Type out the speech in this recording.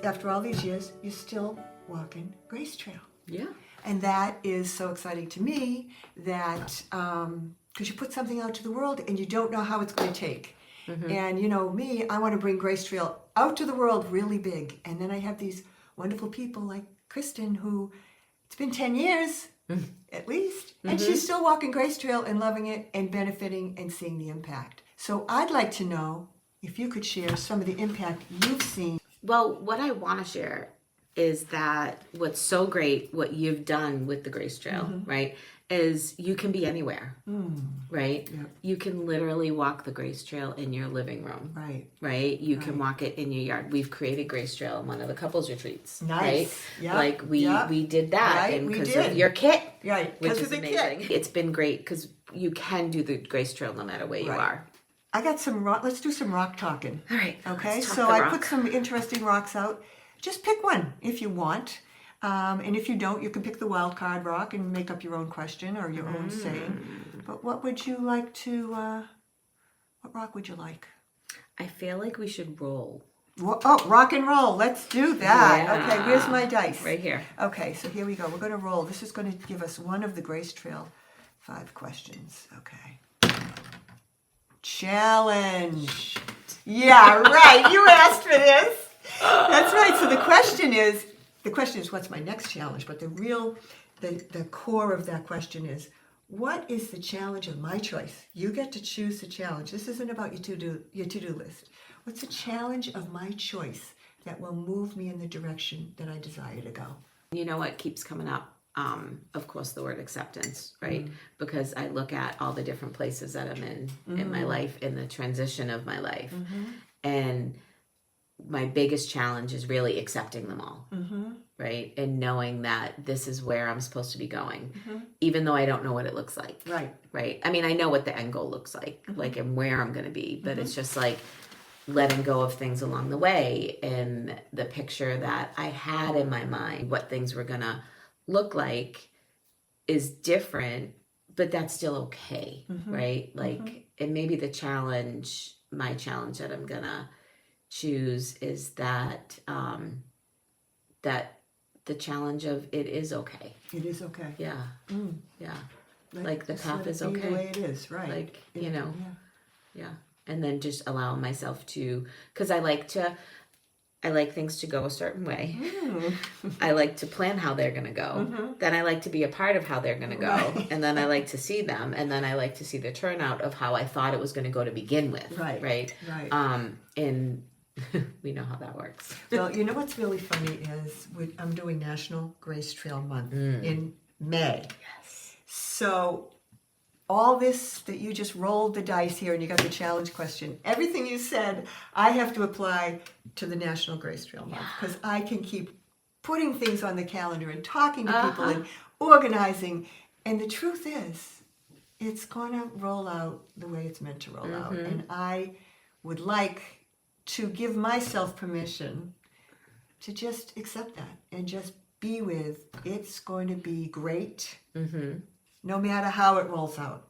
after all these years, you're still walking Grace Trail. Yeah. And that is so exciting to me that, because you put something out to the world and you don't know how it's going to take. And you know me, I want to bring Grace Trail out to the world really big. And then I have these wonderful people like Kristen, who it's been 10 years at least, and she's still walking Grace Trail and loving it and benefiting and seeing the impact. So I'd like to know if you could share some of the impact you've seen. Well, what I want to share is that what's so great, what you've done with the Grace Trail, right, is you can be anywhere, right? Yep. You can literally walk the Grace Trail in your living room, Right. You can walk it in your yard. We've created Grace Trail in one of the couples retreats, Nice. right? Yep. Like we did that, Right, and we because did. of your kit, Right, which 'cause is of the amazing. kit. It's been great because you can do the Grace Trail no matter where you Right. are. I got some rock. Let's do some rock talking. All right. Okay, let's talk so the I rock. put some interesting rocks out. Just pick one if you want. And if you don't, you can pick the wild card rock and make up your own question or your own saying. But what would you like to, what rock would you like? I feel like we should roll. Oh, rock and roll. Let's do that. Yeah. Okay, where's my dice? Right here. Okay, so here we go. We're going to roll. This is going to give us one of the Grace Trail 5 questions. Okay. Challenge. Yeah, right. You asked for this. That's right. So the question is, what's my next challenge? But the core of that question is, what is the challenge of my choice? You get to choose the challenge. This isn't about your to-do list. What's the challenge of my choice that will move me in the direction that I desire to go? You know what keeps coming up? Of course, the word acceptance, right? Because I look at all the different places that I'm in my life, in the transition of my life. And my biggest challenge is really accepting them all, right? And knowing that this is where I'm supposed to be going, even though I don't know what it looks like. Right. I mean, I know what the end goal looks like, and where I'm going to be, but it's just like letting go of things along the way and the picture that I had in my mind, what things were going to look like is different, but that's still okay, right? And maybe my challenge that I'm going to choose is that that the challenge of it is okay. It is okay. Yeah. Yeah. Like the just path let it is be okay. the way it is, right? Like, Yeah. yeah. And then just allowing myself to, because I like things to go a certain way. I like to plan how they're going to go. Then I like to be a part of how they're going to go. Right. And then I like to see them. And then I like to see the turnout of how I thought it was going to go to begin with. Right. And we know how that works. Well, you know what's really funny is I'm doing National Grace Trail Month in May. Yes. So all this that you just rolled the dice here and you got the challenge question, everything you said, I have to apply to the National Grace Trail Month because I can keep putting things on the calendar and talking to people and organizing. And the truth is, it's going to roll out the way it's meant to roll out. And I would like to give myself permission to just accept that and just be with it's going to be great no matter how it rolls out.